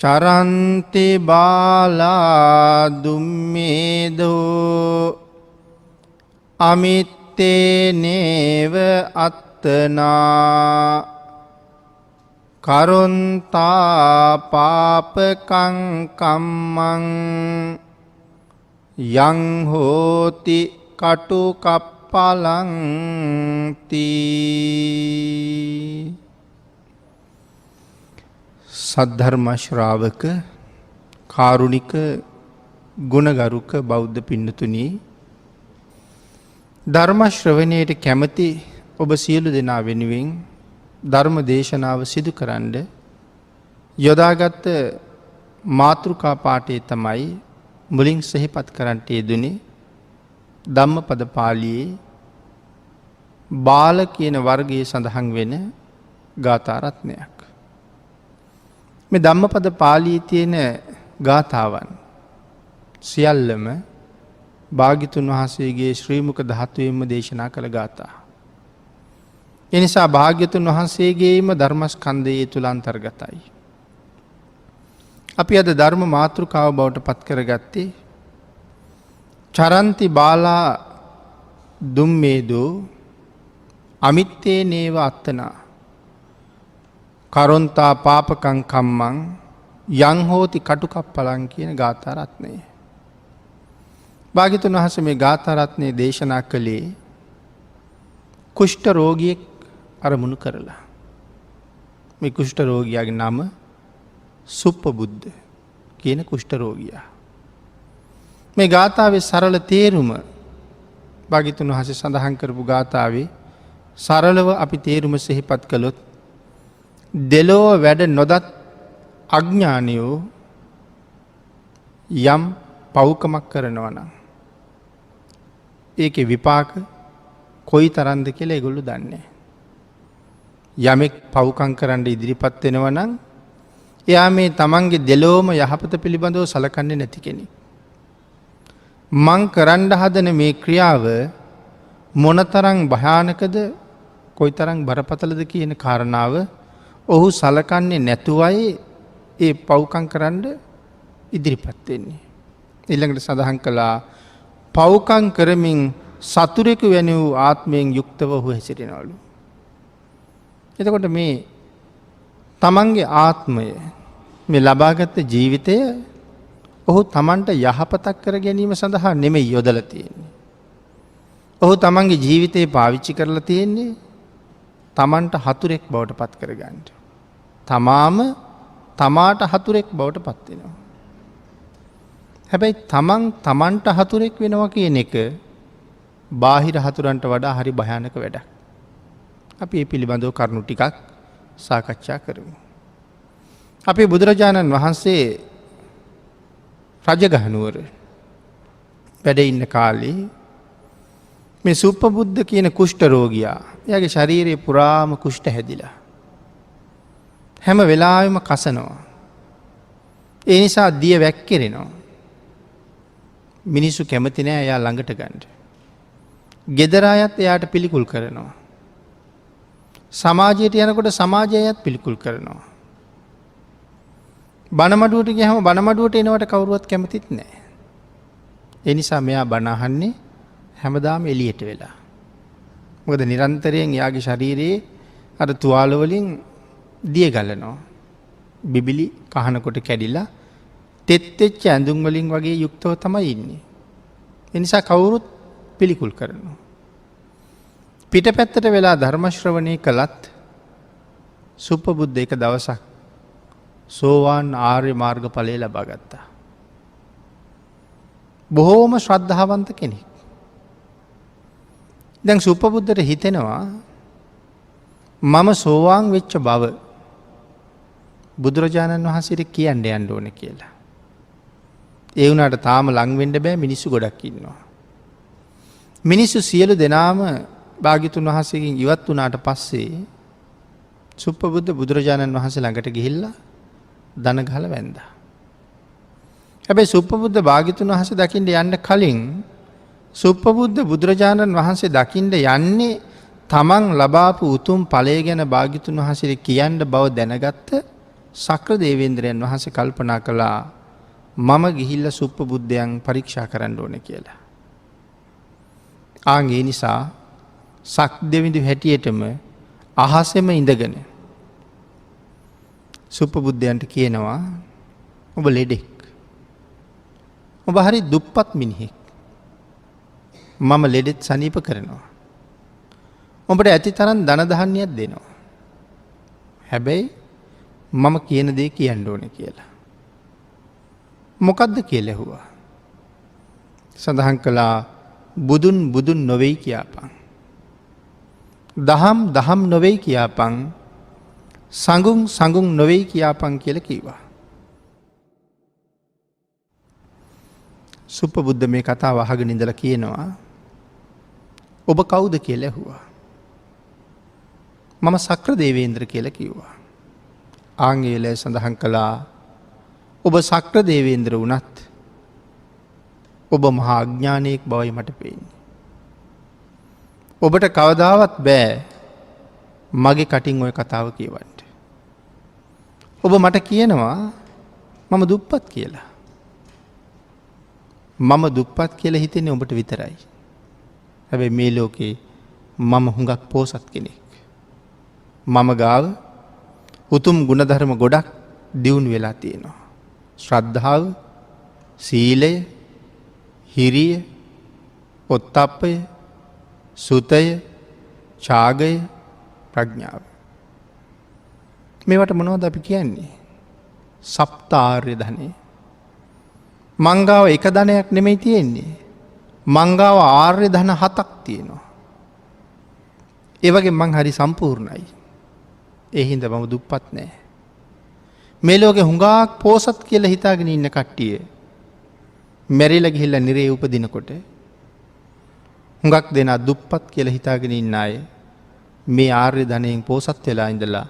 චරන්ති බාලා දුම්මේදෝ අමිත්තේ නේව අත්තනා කරුන්තා පාපකං කම්මං යං හෝති කටුකප්පලං තී. සද්ධර්ම ශ්‍රාවක කාරුණික ගුණගරුක බෞද්ධ පින්නතුනි, ධර්ම ශ්‍රවණයට කැමති ඔබ සියලු දෙනා වෙනුවෙන් ධර්ම දේශනාව සිදු කරන්න යොදාගත් මාතෘකා පාඨය තමයි මුලින් සිහිපත් කරන්නට යෙදුනේ ධම්මපද පාළියේ බාල කියන වර්ගයේ සඳහන් වෙන ගාථා රත්නයක්. මේ ධම්මපද පාළියේ තියෙන ගාථාවන් සියල්ලම භාග්‍යතුන් වහන්සේගේ ශ්‍රී මුක ධාතුවෙන්ම දේශනා කළ ගාථා. එනිසා භාග්‍යතුන් වහන්සේගේම ධර්මස්කන්ධයේ තුල අන්තර්ගතයි. අපි අද ධර්ම මාතෘකාව බවට පත් කරගත්තේ චරන්ති බාලා දුම්මේදෝ අමිත්තේ නේව අත්තනා කරුන්තා පාපකං කම්මං යං හෝති කටුකප්පලං කියන ගාථා රත්නය. භාග්‍යතුන් වහන්සේ මේ ගාථා රත්නය දේශනා කළේ කුෂ්ඨ රෝගියෙක් අරමුණු කරලා. මේ කුෂ්ඨ රෝගියාගේ නම සුප්පබුද්ධ කියන කුෂ්ඨ රෝගියා. මේ ගාථාවේ සරල තේරුම භාග්‍යතුන් වහන්සේ සඳහන් කරපු ගාථාවේ සරලව අපි තේරුම සිහිපත් කළොත්, දෙලොව වැඩ නොදත් අඥානියෝ යම් පව්කමක් කරනවා නම් ඒකේ විපාක කොයි තරම්ද කියලා ඒගොල්ලෝ දන්නේ. යමෙක් පව්කම් කරන්න ඉදිරිපත් වෙනවා නම් එයා මේ තමන්ගේ දෙලොවම යහපත පිළිබඳව සලකන්නේ නැති කෙනෙක්. මං කරන්න හදන මේ ක්‍රියාව මොනතරම් භයානකද, කොයිතරම් බරපතලද කියන කාරණාව ඔහු සලකන්නේ නැතුවයි ඒ පව්කම් කරන්න ඉදිරිපත් වෙන්නේ. ඊළඟට සඳහන් කළා පව්කම් කරමින් සතුරෙකු වැනි වූ ආත්මයෙන් යුක්තව ඔහු හැසිරෙනවලු. එතකොට මේ තමන්ගේ ආත්මය, මේ ලබාගත් ජීවිතය ඔහු තමන්ට යහපතක් කර ගැනීම සඳහා නෙමෙයි යොදලා තියෙන්නේ. ඔහු තමන්ගේ ජීවිතේ පාවිච්චි කරලා තියෙන්නේ තමන්ට හතුරෙක් බවට පත් කරගන්න. තමාම තමාට හතුරෙක් බවට පත් වෙනවා. හැබැයි තමන්ට හතුරෙක් වෙනවා කියන එක බාහිර හතුරන්ට වඩා හරි භයානක වැඩක්. අපි මේ පිළිබඳව කරුණු ටිකක් සාකච්ඡා කරමු. අපේ බුදුරජාණන් වහන්සේ රජගහනුවර වැඩ ඉන්න කාලේ මේ සුප්පබුද්ධ කියන කුෂ්ඨ රෝගියා, එයාගේ ශරීරයේ පුරාම කුෂ්ඨ හැදිලා හැම වෙලාවෙම කසනවා. ඒ නිසා දිය වැක්කිරෙනවා. මිනිස්සු කැමති නෑ එයා ළඟට ගන්න. ගෙදර අයත් එයාට පිළිකුල් කරනවා. සමාජයට යනකොට සමාජය අයත් පිළිකුල් කරනවා. බණමඩුවට ගියහම බණමඩුවට එනවට කවුරුවත් කැමතිත් නෑ. ඒ නිසා මෙයා බණ අහන්නේ හැමදාම එළියට වෙලා. මොකද නිරන්තරයෙන් එයාගේ ශරීරයේ අර තුවාල වලින් දිය ගලනවා. බිබිලි කහනකොට කැඩිලා තෙත් වෙච්ච ඇඳුම් වලින් වගේ යුක්තව තමයි ඉන්නේ. ඒ නිසා කවුරුත් පිළිකුල් කරනවා. පිටපැත්තට වෙලා ධර්ම ශ්‍රවණය කළත් සුප්පබුද්ධ එක දවසක් සෝවාන් ආර්ය මාර්ග ඵලය ලබා ගත්තා. බොහෝම ශ්‍රද්ධාවන්ත කෙනෙක්. දැන් සුප්පබුද්ධට හිතෙනවා මම සෝවාන් වෙච්ච බව බුදුරජාණන් වහන්සේට කියන්න යන්න ඕනේ කියලා. ඒ වුණාට තාම ලං වෙන්න බෑ, මිනිස්සු ගොඩක් ඉන්නවා. මිනිස්සු සියලු දෙනාම භාග්‍යතුන් වහන්සේගෙන් ඉවත් වුණාට පස්සේ සුප්පබුද්ධ බුදුරජාණන් වහන්සේ ළඟට ගිහිල්ලා දන ගහලා වැන්දා. හැබැයි සුප්පබුද්ධ භාග්‍යතුන් වහන්සේ දකින්න යන්න කලින් සුප්පබුද්ධ බුදුරජාණන් වහන්සේ දකින්න යන්නේ තමන් ලබාපු උතුම් ඵලය ගැන භාග්‍යතුන් වහන්සේට කියන්න බව දැනගත්ත සක්‍ර දේවේන්ද්‍රයන් වහන්සේ කල්පනා කළා මම ගිහිල්ල සුප්පබුද්ධයන් පරීක්ෂා කරන්න ඕන කියලා. ආන්ගේ නිසා සක් දෙවිඳු හැටියටම අහසෙම ඉඳගෙන සුප්පබුද්ධයන්ට කියනවා ඔබ ලෙඩෙක්. ඔබ හරි දුප්පත් මිනිහෙක්. මම ලෙඩෙත් සනීප කරනවා. ඔබට ඇති තරම් ධන ධාන්‍යයක් දෙනවා. හැබැයි මම කියන දේ කියන්න ඕන කියලා. මොකද්ද කියලා ඇහුවා. සඳහන් කළා බුදුන් බුදුන් නොවේයි කියාපන්. දහම් දහම් නොවේයි කියාපන්. සංගුන් සංගුන් නොවේයි කියාපන් කියලා කිව්වා. සුප්පබුද්ධ මේ කතාව අහගෙන ඉඳලා කියනවා ඔබ කවුද කියලා ඇහුවා. මම සක්‍ර දේවේන්ද්‍ර කියලා කිව්වා. ආංගේලය සඳහන් කළා ඔබ සක්‍ර දේවේන්ද්‍ර වුණත් ඔබ මහා අඥානයෙක් බවයි මට පේන්නේ. ඔබට කවදාවත් බෑ මගේ කටින් ওই කතාව කියවන්න. ඔබ මට කියනවා මම දුප්පත් කියලා. මම දුප්පත් කියලා හිතෙන්නේ ඔබට විතරයි. හැබැයි මේ ලෝකේ මම හුඟක් පෝසත් කෙනෙක්. මම ගාව උතුම් ගුණධර්ම ගොඩක් දියුණු වෙලා තියෙනවා. ශ්‍රද්ධාව, සීලය, හිරිය, ඔත්තප්පය, සුතය, ඡාගය, ප්‍රඥාව. මේවට මොනවද අපි කියන්නේ? සප්තාර්ය ධනෙ. මංගාව එක ධනයක් නෙමෙයි තියෙන්නේ. මංගාව ආර්ය ධන 7ක් තියෙනවා. ඒ වගේ මං හරි සම්පූර්ණයි. ඒ හින්දා මම දුප්පත් නෑ. මේ ලෝකේ හුඟක් පෝසත් කියලා හිතාගෙන ඉන්න කට්ටිය මැරිලා ගිහිල්ලා නිරේ උපදිනකොට හුඟක් දෙනා දුප්පත් කියලා හිතාගෙන ඉන්න අය මේ ආර්ය ධනයෙන් පෝසත් වෙලා ඉඳලා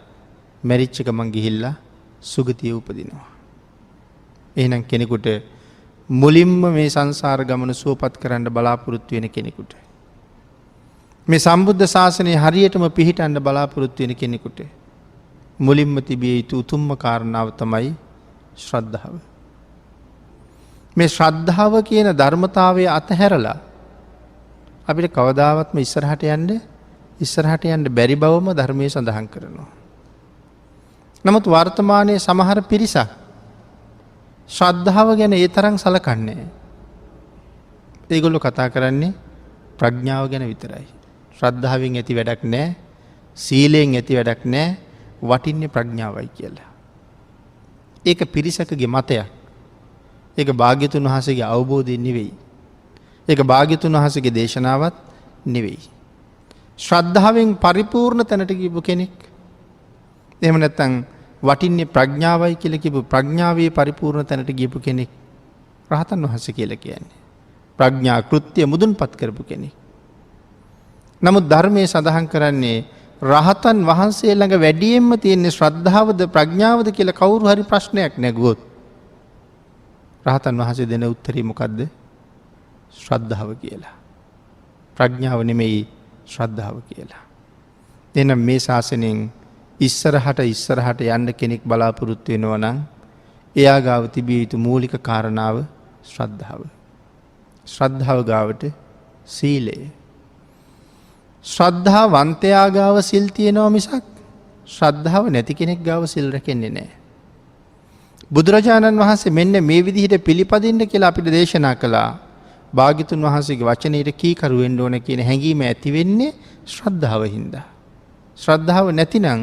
මැරිච්ච ගමන් ගිහිල්ලා සුගතිය උපදිනවා. එහෙනම් කෙනෙකුට මුලින්ම මේ සංසාර ගමන සුවපත් කරන්න බලාපොරොත්තු වෙන කෙනෙකුට මේ සම්බුද්ධ ශාසනය හරියටම පිහිටන්න බලාපොරොත්තු වෙන කෙනෙකුට මුලින්ම තිබිය යුතු උතුම්ම කාරණාව තමයි ශ්‍රද්ධාව. මේ ශ්‍රද්ධාව කියන ධර්මතාවය අතහැරලා අපිට කවදාවත්ම ඉස්සරහට යන්න බැරි බවම ධර්මයේ සඳහන් කරනවා. නමුත් වර්තමානයේ සමහර පිරිසක් ශ්‍රද්ධාව ගැන ඒ තරම් සලකන්නේ නැහැ. ඒගොල්ලෝ කතා කරන්නේ ප්‍රඥාව ගැන විතරයි. ශ්‍රද්ධාවෙන් ඇති වැඩක් නැහැ. සීලයෙන් ඇති වැඩක් නැහැ. වටින්නේ ප්‍රඥාවයි කියලා. ඒක පිරිසකගේ මතයක්. ඒක භාග්‍යතුන් වහන්සේගේ අවබෝධය නෙවෙයි. ඒක භාග්‍යතුන් වහන්සේගේ දේශනාවත් නෙවෙයි. ශ්‍රද්ධාවෙන් පරිපූර්ණ තැනට ගියපු කෙනෙක්. එහෙම නැත්නම් වටින්නේ ප්‍රඥාවයි කියලා කියපු ප්‍රඥාවේ පරිපූර්ණ තැනට ගියපු කෙනෙක් රහතන් වහන්සේ කියලා කියන්නේ. ප්‍රඥා කෘත්‍ය මුදුන්පත් කරපු කෙනෙක්. නමුත් ධර්මයේ සඳහන් කරන්නේ රහතන් වහන්සේ ළඟ වැඩියෙන්ම තියෙන ශ්‍රද්ධාවද ප්‍රඥාවද කියලා කවුරු හරි ප්‍රශ්නයක් නැගුවොත් රහතන් වහන්සේ දෙන උත්තරේ මොකද්ද? ශ්‍රද්ධාව කියලා. ප්‍රඥාව නෙමෙයි ශ්‍රද්ධාව කියලා. එහෙනම් මේ ශාසනයෙන් ඉස්සරහට යන්න කෙනෙක් බලාපොරොත්තු වෙනවා නම් එයා ගාව තිබිය යුතු මූලික කාරණාව ශ්‍රද්ධාව. ශ්‍රද්ධාව ගාවට සීලය. ශ්‍රද්ධාවන්තයා ගාව සිල් තියෙනවා මිසක් ශ්‍රද්ධාව නැති කෙනෙක් ගාව සිල් රැකෙන්නේ නැහැ. බුදුරජාණන් වහන්සේ මෙන්න මේ විදිහට පිළිපදින්න කියලා අපිට දේශනා කළා. භාග්‍යතුන් වහන්සේගේ වචනයට කීකරු වෙන්න ඕන කියන හැඟීම ඇති වෙන්නේ ශ්‍රද්ධාව හින්දා. ශ්‍රද්ධාව නැතිනම්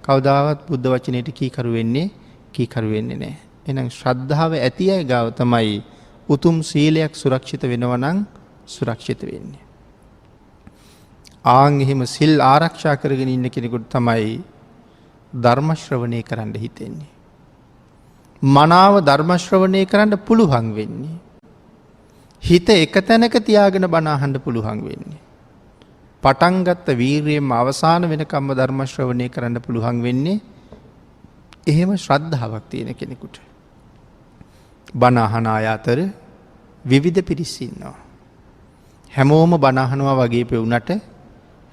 කවදාවත් බුද්ධ වචනයට කීකරු වෙන්නේ නැහැ. එහෙනම් ශ්‍රද්ධාව ඇති අය ගාව තමයි උතුම් සීලයක් සුරක්ෂිත වෙනවා නම් සුරක්ෂිත වෙන්නේ. ආන් එහෙම සිල් ආරක්ෂා කරගෙන ඉන්න කෙනෙකුට තමයි ධර්ම ශ්‍රවණය කරන්න හිතෙන්නේ. මනාව ධර්ම ශ්‍රවණය කරන්න පුළුවන් වෙන්නේ. හිත එක තැනක තියාගෙන බණ අහන්න පුළුවන් වෙන්නේ. පටන් ගත්ත වීරියෙන්ම අවසාන වෙනකම්ම ධර්ම ශ්‍රවණය කරන්න පුළුවන් වෙන්නේ එහෙම ශ්‍රද්ධාවක් තියෙන කෙනෙකුට. බණ අහන අය අතර විවිධ පිරිස් ඉන්නවා. හැමෝම බණ අහනවා වගේ පෙවුනට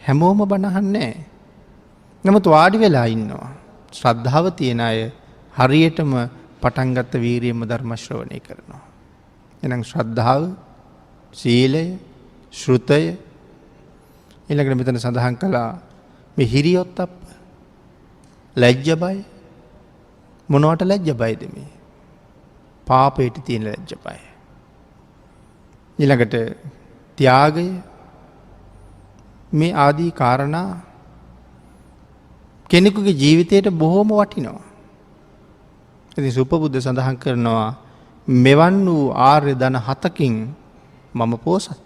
හැමෝම බණ අහන්නේ නැහැ. නමුත් වාඩි වෙලා ඉන්නවා. ශ්‍රද්ධාව තියෙන අය හරියටම පටන් ගත්ත වීරියෙන්ම ධර්ම ශ්‍රවණය කරනවා. එහෙනම් ශ්‍රද්ධාව, සීලය, ශ්‍රුතය ඊළඟට මෙතන සඳහන් කළා මේ හිරියොත්ප්ප, ලැජ්ජ බය. මොනවට ලැජ්ජ බයද මේ? පාපයට තියෙන ලැජ්ජ බය. ඊළඟට ත්‍යාගය, මේ ආදී කාරණා කෙනෙකුගේ ජීවිතයට බොහෝම වටිනවා. ඉතින් සුපබුද්ධ සඳහන් කරනවා මෙවන් වූ ආර්ය ධන 7කින් මම පෝසත්.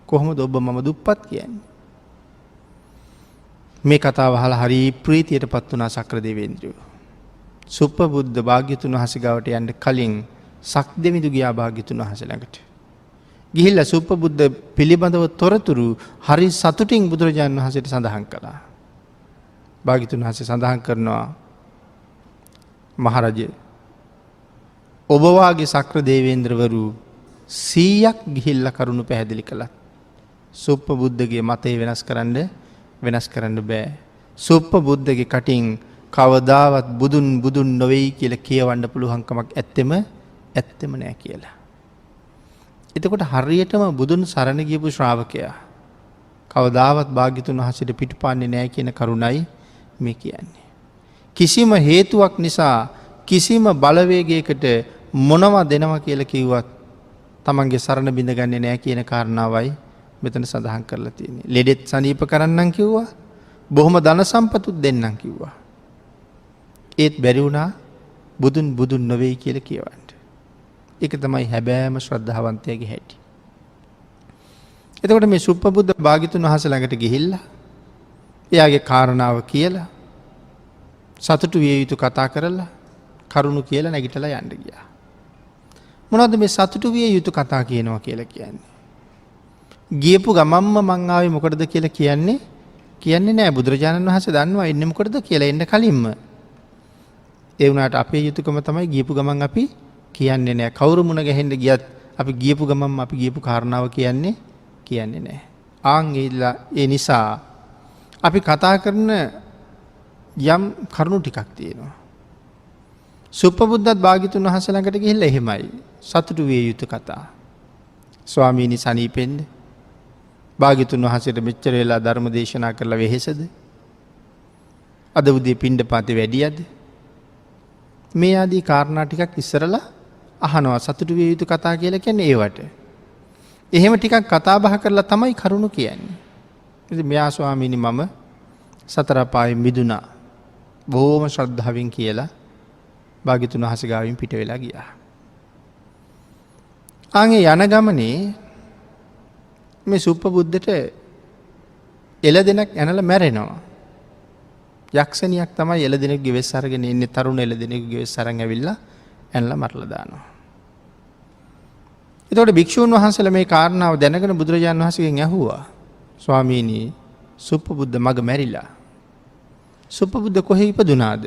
කොහොමද ඔබ මම දුප්පත් කියන්නේ? මේ කතාව අහලා හරි ප්‍රීතියටපත් වුණා සක්‍ර දෙවේන්ද්‍රයෝ. සුපබුද්ධ භාග්‍යතුන් වහන්සේ ගාවට යන්න කලින් සක්දෙවිඳු ගියා භාග්‍යතුන් වහන්සේ ළඟට. ගිහිල්ලා සුපබුද්ධ පිළිබඳව තොරතුරු හරි සතුටින් බුදුරජාණන් වහන්සේට සඳහන් කළා. භාග්‍යතුන් වහන්සේ සඳහන් කරනවා මහරජය, ඔබ වාගේ සක්‍ර දේවේන්ද්‍රවරු 100ක් ගිහිල්ලා කරුණු පැහැදිලි කළා. සුප්පබුද්ධගේ මතය වෙනස් කරන්න බෑ. සුප්පබුද්ධගේ කටින් කවදාවත් බුදුන් නොවේයි කියලා කියවන්න පුළුවන්කමක් ඇත්තෙම නෑ කියලා. එතකොට හරියටම බුදුන් සරණ ගියපු ශ්‍රාවකයා කවදාවත් භාග්‍යතුන් වහන්සේට පිටුපාන්නේ නෑ කියන කරුණයි මේ කියන්නේ. කිසිම හේතුවක් නිසා කිසිම බලවේගයකට මොනවා දෙනවා කියලා කිව්වත් තමන්ගේ සරණ බිඳගන්නේ නෑ කියන කාරණාවයි මෙතන සඳහන් කරලා තියෙන්නේ. ලෙඩෙත් සනීප කරන්නම් කිව්වා. බොහොම ධන සම්පතුත් දෙන්නම් කිව්වා. ඒත් බැරි වුණා බුදුන් නොවේයි කියලා කියවන්න. ඒක තමයි හැබෑම ශ්‍රද්ධාවන්තයාගේ හැටි. එතකොට මේ සුප්පබුද්ධ භාග්‍යතුන් වහන්සේ ළඟට ගිහිල්ලා එයාගේ කාරණාව කියලා සතුටු විය යුතු කතා කරලා කරුණු කියලා නැගිටලා යන්න ගියා. මොනවද මේ සතුටු විය යුතු කතා කියනවා කියලා කියන්නේ? ගියපු ගමම්ම මං ආවේ මොකටද කියලා කියන්නේ නෑ. බුදුරජාණන් වහන්සේ දන්නවා එන්නේ මොකටද කියලා එන්න කලින්ම. ඒ වුණාට අපේ යුතුයකම තමයි ගියපු ගමන් අපි කියන්නේ නෑ. කවුරු මුණ ගැහෙන්න ගියත් අපි ගියපු ගමන්ම අපි ගියපු කාරණාව කියන්නේ නෑ. ඒ නිසා අපි කතා කරන යම් කරුණු ටිකක් තියෙනවා. සුප්පබුද්ධත් භාග්‍යතුන් වහන්සේ ළඟට ගිහිල්ලා එහෙමයි. සතුටු විය යුතු කතා. ස්වාමීනි සනීපෙන්න. භාග්‍යතුන් වහන්සේට මෙච්චර වෙලා ධර්ම දේශනා කරලා වෙහෙසද? අද උදේ පිණ්ඩපාතේ වැඩියද? මේ ආදී කාරණා ටිකක් ඉස්සරලා අහනවා. සතුටු විය යුතු කතා කියලා කියන්නේ ඒවට. එහෙම ටිකක් කතා බහ කරලා තමයි කරුණු කියන්නේ. ඉතින් මෙයා ස්වාමීනි මම සතර පායෙන් මිදුණා. බොහොම ශ්‍රද්ධාවෙන් කියලා භාග්‍යතුන් වහන්සේ ගාවින් පිට වෙලා ගියා. ආන්ගේ යන ගමනේ මේ සුප්පබුද්ධට එළදෙනක් ඇනලා මැරෙනවා. යක්ෂණියක් තමයි එළදෙනෙකුගේ වෙස් අරගෙන ඉන්නේ. තරුණ එළදෙනෙකුගේ වෙස් අරන් ඇවිල්ලා ඇනලා මරලා දානවා. එතකොට භික්ෂුන් වහන්සේලා මේ කාරණාව දැනගෙන බුදුරජාණන් වහන්සේගෙන් ඇහුවා. ස්වාමීනි සුප්පබුද්ධ මග මැරිලා. සුප්පබුද්ධ කොහේ ඉපදුනාද?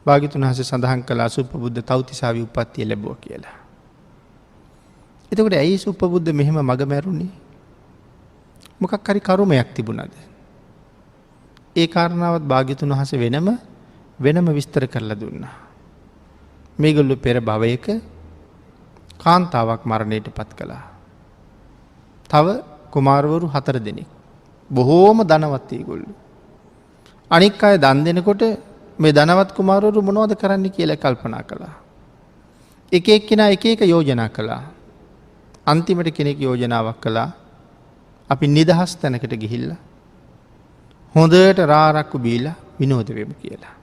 භාග්‍යතුන් වහන්සේ සඳහන් කළා සුප්පබුද්ධ තව්තිසාවේ උප්පත්තිය ලැබුවා කියලා. එතකොට ඇයි සුප්පබුද්ධ මෙහෙම මග මැරුණේ? මොකක් හරි කරුමයක් තිබුණාද? ඒ කාරණාවත් භාග්‍යතුන් වහන්සේ වෙනම විස්තර කරලා දුන්නා. මේගොල්ලෝ පෙර භවයක කාන්තාවක් මරණයට පත් කළා. තව කුමාරවරු 4 දෙනෙක්. බොහෝම ධනවත් ඒගොල්ලෝ. අනික් අය දන් දෙනකොට මේ ධනවත් කුමාරවරු මොනවද කරන්න කියලා කල්පනා කළා. එක එක්කෙනා එක යෝජනා කළා. අන්තිමට කෙනෙක් යෝජනාවක් කළා අපි නිදහස් තැනකට ගිහිල්ලා හොඳට රාරක්කු බීලා විනෝද වෙමු කියලා.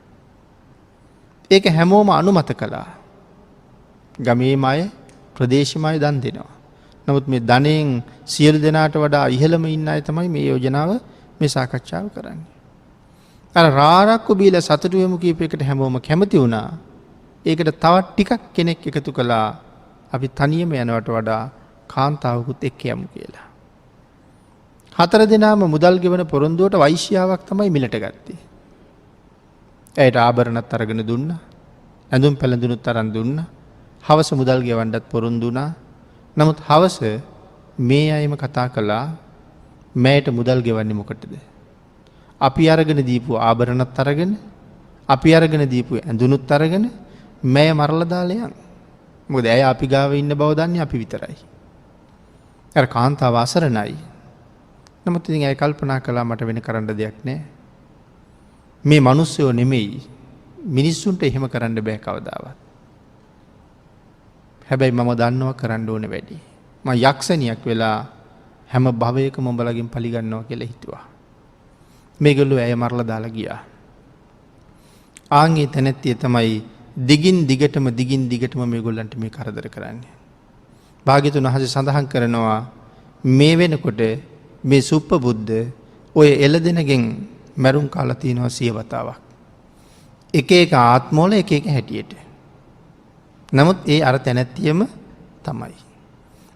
ඒක හැමෝම අනුමත කළා. ගමේම අය ප්‍රදේශෙම අය දන් දෙනවා. නමුත් මේ ධනෙන් සියලු දෙනාට වඩා ඉහළම ඉන්න අය තමයි මේ යෝජනාව මේ සාකච්ඡාව කරන්නේ. අර රාරක්කු බීලා සතුටු වෙමු කියප එකට හැමෝම කැමති වුණා. ඒකට තවත් ටිකක් කෙනෙක් එකතු කළා අපි තනියම යනවට වඩා කාන්තාවකුත් එක්ක යමු කියලා. 4 දෙනාම මුදල් ගෙවන පොරොන්දුවට වෛශ්‍යාවක් තමයි මිලට ගත්තේ. ඇයට ආභරණත් අරගෙන දුන්නා. ඇඳුම් පැළඳුනුත් අරන් දුන්නා. හවස මුදල් ගෙවන්නත් පොරොන්දු වුණා. නමුත් හවස මේ අයම කතා කළා මෑයට මුදල් ගෙවන්නේ මොකටද? අපි අරගෙන දීපු ආභරණත් අරගෙන අපි අරගෙන දීපු ඇඳුනුත් අරගෙන මෑ මරලා දාලා යන. මොකද ඇය අපි ගාව ඉන්න බව දන්නේ අපි විතරයි. අර කාන්තාව අසරණයි. නමුත් ඉතින් ඇය කල්පනා කළා මට වෙන කරන්න දෙයක් නැහැ. මේ මිනිස්සුયો නෙමෙයි. මිනිස්සුන්ට එහෙම කරන්න බෑ කවදාවත්. හැබැයි මම දන්නවා කරන්න ඕනේ වැඩි. මම යක්ෂණියක් වෙලා හැම භවයකම උඹලගෙන් පරිගන්නවා කියලා හිතුවා. මේගොල්ලෝ ඇය මරලා දාලා ගියා. ආන්ගේ තැනැත්තිය තමයි දිගින් දිගටම මේගොල්ලන්ට මේ කරදර කරන්නේ. භාග්‍යතුන් වහන්සේ සඳහන් කරනවා මේ වෙනකොට මේ සුප්පබුද්ධ ඔය එළදෙනගෙන් මැරුම් කාලා තිනවා 100 වතාවක්. එක එක ආත්මවල එක එක හැටියට. නමුත් ඒ අර තැනැත්තියම තමයි.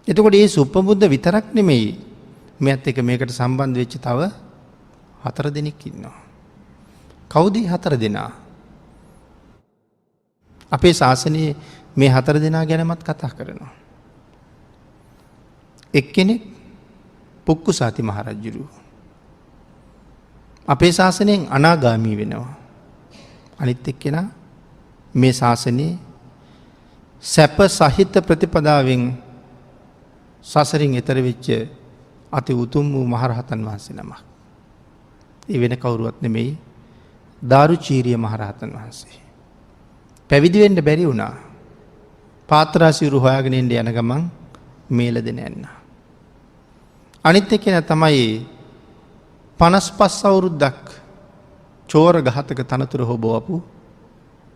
එතකොට මේ සුප්පබුද්ධ විතරක් නෙමෙයි මෙයත් එක මේකට සම්බන්ධ වෙච්ච තව 4 දෙනෙක් ඉන්නවා. කවුද 4 දෙනා? අපේ ශාසනයේ මේ 4 දෙනා ගැනමත් කතා කරනවා. එක්කෙනෙක් පුක්කුසාති මහරජුරු. අපේ ශාසනයෙන් අනාගාමී වෙනවා. අනිත් එක්කෙනා මේ ශාසනයේ සැප සහිත ප්‍රතිපදාවෙන් සසරින් එතර වෙච්ච අති උතුම් වූ මහරහතන් වහන්සේ නමක්. ඒ වෙන කවුරුවත් නෙමෙයි දාරුචීරිය මහරහතන් වහන්සේ. පැවිදි වෙන්න බැරි වුණා. පාත්‍රාසිරු හොයාගෙන ඉන්න යන ගමන් මේල දෙන යන්න. අනිත් එක්කෙනා තමයි 55 අවුරුද්දක් චෝර ඝාතක තනතුර හොබවපු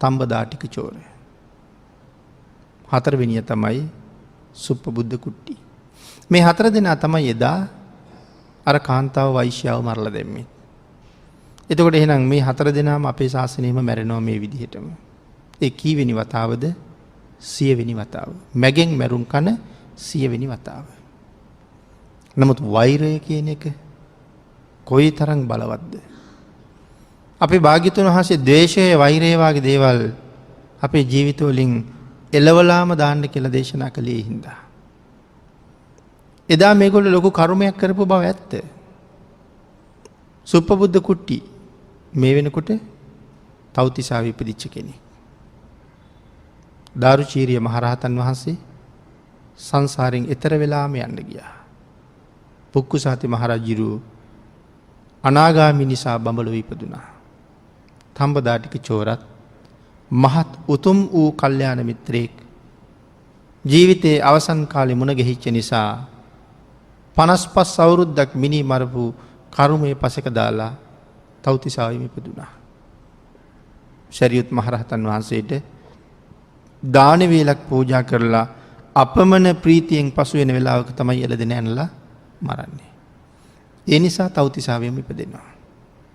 තම්බදාටික චෝරය. 4 වෙනිය තමයි සුප්පබුද්ධ කුට්ටි. මේ 4 දෙනා තමයි එදා අර කාන්තාව වෛශ්‍යාව මරලා දැම්මේ. එතකොට එහෙනම් මේ 4 දෙනාම අපේ ශාසනයෙම මැරෙනවා මේ විදිහටම. ඒ කීවෙනි වතාවද? 100 වෙනි වතාව. මැගෙන් මැරුම් කන 100 වෙනි වතාව. නමුත් වෛරය කියන එක කොයි තරම් බලවත්ද? අපේ භාග්‍යතුන් වහන්සේ ද්වේෂය වෛරය වගේ දේවල් අපේ ජීවිතවලින් එලවලාම දාන්න කියලා දේශනා කළේ හින්දා. එදා මේගොල්ලෝ ලොකු කර්මයක් කරපු බව ඇත්ත. සුප්පබුද්ධ කුට්ටි මේ වෙනකොට තව්තිසාවේ ඉපදිච්ච කෙනෙක්. දාරුචීරිය මහරහතන් වහන්සේ සංසාරයෙන් එතර වෙලාම යන්න ගියා. පුක්කුසාති මහරජුරු අනාගාමී නිසා බඹලොව ඉපදුනා. තම්බදාටික චෝරත් මහත් උතුම් වූ කල්යාණ මිත්‍රයෙක් ජීවිතයේ අවසන් කාලේ මුණ ගැහිච්ච නිසා 55 අවුරුද්දක් මිනි මරපු කර්මයේ පසෙක දාලා තව්තිසාවෙම ඉපදුනා. ශරීයුත් මහරහතන් වහන්සේට දාන වේලක් පූජා කරලා අපමණ ප්‍රීතියෙන් පසු වෙන වෙලාවක තමයි එළදෙන ඇනලා මරන්නේ. ඒ නිසා තව්තිසාවෙම ඉපදෙනවා.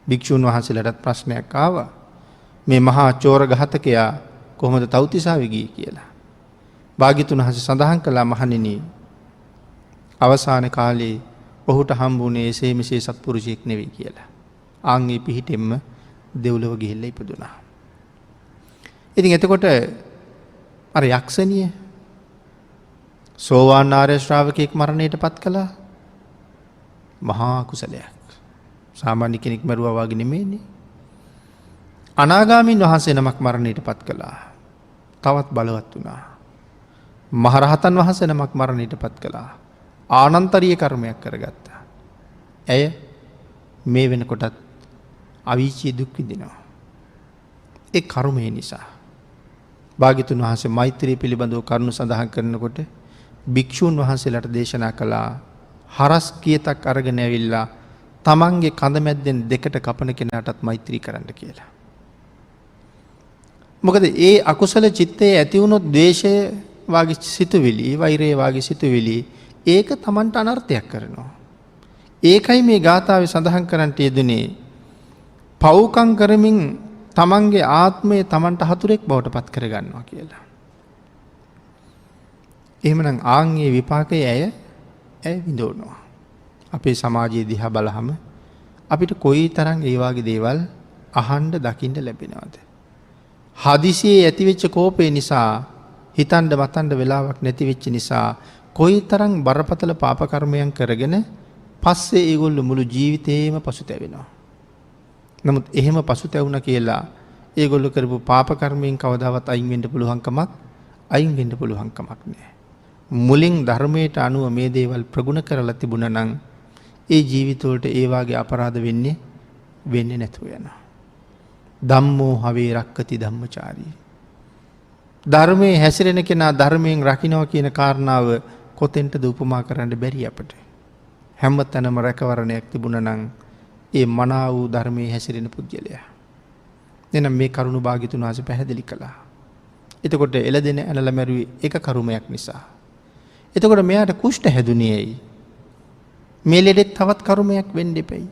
භික්ෂුන් වහන්සේලාට ප්‍රශ්නයක් ආවා. මේ මහා චෝර ඝාතකයා කොහොමද තව්තිසාවේ ගියේ කියලා. භාග්‍යතුන් වහන්සේ සඳහන් කළා මහණෙනි අවසාන කාලේ ඔහුට හම්බුනේ එසේ මෙසේ සත්පුරුෂයෙක් නෙවෙයි කියලා. ආන්ගේ පිහිටෙම්ම දෙව්ලොව ගිහිල්ලා ඉපදුනා. ඉතින් එතකොට අර යක්ෂණිය සෝවාන් ආර්ය ශ්‍රාවකෙක් මරණයට පත් කළා. මහා කුසලයක්. සාමාන්‍ය කෙනෙක් මරුවා වගේ නෙමෙයිනේ. අනාගාමීන් වහන්සේ නමක් මරණයට පත් කළා. තවත් බලවත් වුණා. මහරහතන් වහන්සේ නමක් මරණයට පත් කළා. ආනන්තරීය කර්මයක් කරගත්තා. ඇය මේ වෙනකොටත් අවීචී දුක් විඳිනවා. ඒ කර්මය නිසා. භාග්‍යතුන් වහන්සේ මෛත්‍රී පිළිබඳව කරුණු සඳහන් කරනකොට භික්ෂූන් වහන්සේලාට දේශනා කළා හරස් කියතක් අරගෙන ඇවිල්ලා තමන්ගේ කඳ මැද්දෙන් දෙකට කපන කෙනාටත් මෛත්‍රී කරන්න කියලා. මොකද ඒ අකුසල චිත්තයේ ඇති වුණොත් ද්වේෂය වාගේ සිතුවිලි, වෛරය වාගේ සිතුවිලි ඒක තමන්ට අනර්ථයක් කරනවා. ඒකයි මේ ගාථාවේ සඳහන් කරන්නට යෙදුනේ පව්කම් කරමින් තමන්ගේ ආත්මය තමන්ට හතුරෙක් බවට පත් කරගන්නවා කියලා. එහෙමනම් ආන්ගේ විපාකය ඇය විඳවනවා. අපේ සමාජයේ දිහා බලහම අපිට කොයි තරම් ඒ වගේ දේවල් අහන්න දකින්න ලැබෙනවද? හදිසියේ ඇතිවෙච්ච කෝපය නිසා හිතන්න මතන්න වෙලාවක් නැති වෙච්ච නිසා කොයි තරම් බරපතල පාප කර්මයන් කරගෙන පස්සේ ඒගොල්ලෝ මුළු ජීවිතේම පසුතැවෙනවා. නමුත් එහෙම පසුතැවුණා කියලා ඒගොල්ලෝ කරපු පාප කර්මයෙන් කවදාවත් අයින් වෙන්න පුළුවන් කමක් නැහැ. මුලින් ධර්මයට අනුව මේ දේවල් ප්‍රගුණ කරලා තිබුණා නම් ඒ ජීවිතවලට ඒ වාගේ අපරාධ වෙන්නේ නැතුව යනවා. ධම්මෝ හවේ රක්කති ධම්මචාරී. ධර්මයේ හැසිරෙන කෙනා ධර්මයෙන් රකින්නවා කියන කාරණාව කොතෙන්ටද උපමා කරන්න බැරි අපට. හැම තැනම රැකවරණයක් තිබුණා නම් ඒ මනා වූ ධර්මයේ හැසිරෙන පුද්ගලයා. එහෙනම් මේ කරුණ භාග්‍යතුන් වහන්සේ පැහැදිලි කළා. එතකොට එළදෙන ඇනලා මැරුවේ එක කරුමයක් නිසා. එතකොට මෙයාට කුෂ්ඨ හැදුනේ ඇයි? මේ ලෙඩෙත් තවත් කරුමයක් වෙන්න එපයි.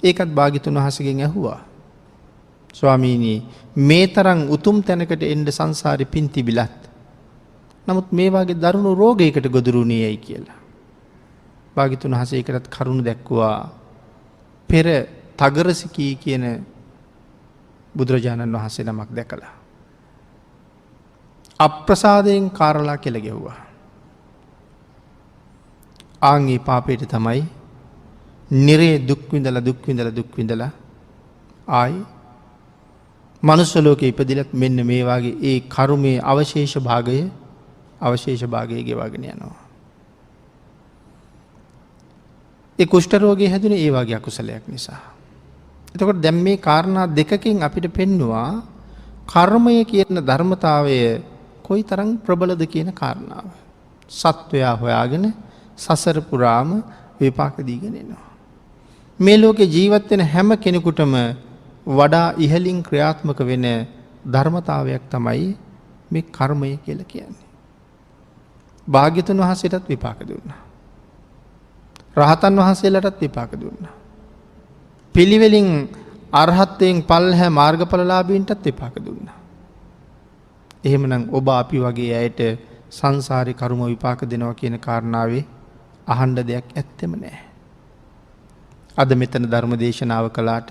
ඒකත් භාග්‍යතුන් වහන්සේගෙන් ඇහුවා. ස්වාමීනි මේ තරම් උතුම් තැනකට එන්න සංසාරේ පින් තිබිලත් නමුත් මේ වගේ දරුණු රෝගයකට ගොදුරුුනේ ඇයි කියලා. භාග්‍යතුන් වහන්සේ ඒකටත් කරුණ දැක්වුවා. පෙර තගරසිකී කියන බුදුරජාණන් වහන්සේ නමක් දැකලා අප්‍රසාදයෙන් කාරලා කෙල ගැහුවා. ආන්ගේ පාපයට තමයි නිරේ දුක් විඳලා ආයි මනුස්ස ලෝකේ ඉපදිලත් මෙන්න මේ වාගේ ඒ කර්මයේ අවශේෂ භාගය ගෙවාගෙන යනවා. ඒ කුෂ්ඨ රෝගී හැදුනේ ඒ වාගේ අකුසලයක් නිසා. එතකොට දැන් මේ කාරණා දෙකකින් අපිට පෙන්නවා කර්මය කියන ධර්මතාවය කොයිතරම් ප්‍රබලද කියන කාරණාව. සත්වයා හොයාගෙන සසර පුරාම විපාක දීගෙන එනවා. මේ ලෝකේ ජීවත් වෙන හැම කෙනෙකුටම වඩා ඉහළින් ක්‍රියාත්මක වෙන ධර්මතාවයක් තමයි මේ කර්මය කියලා කියන්නේ. භාග්‍යතුන් වහන්සේටත් විපාක දුන්නා. රහතන් වහන්සේලාටත් විපාක දුන්නා. පිළිවෙලින් අරහත්යෙන් පල්හැ මාර්ගඵලලාභීන්ටත් විපාක දුන්නා. එහෙමනම් ඔබ අපි වගේ අයට සංසාරේ කර්ම විපාක දෙනවා කියන කාරණාවේ අහන්න දෙයක් ඇත්තෙම නැහැ. අද මෙතන ධර්ම දේශනාව කළාට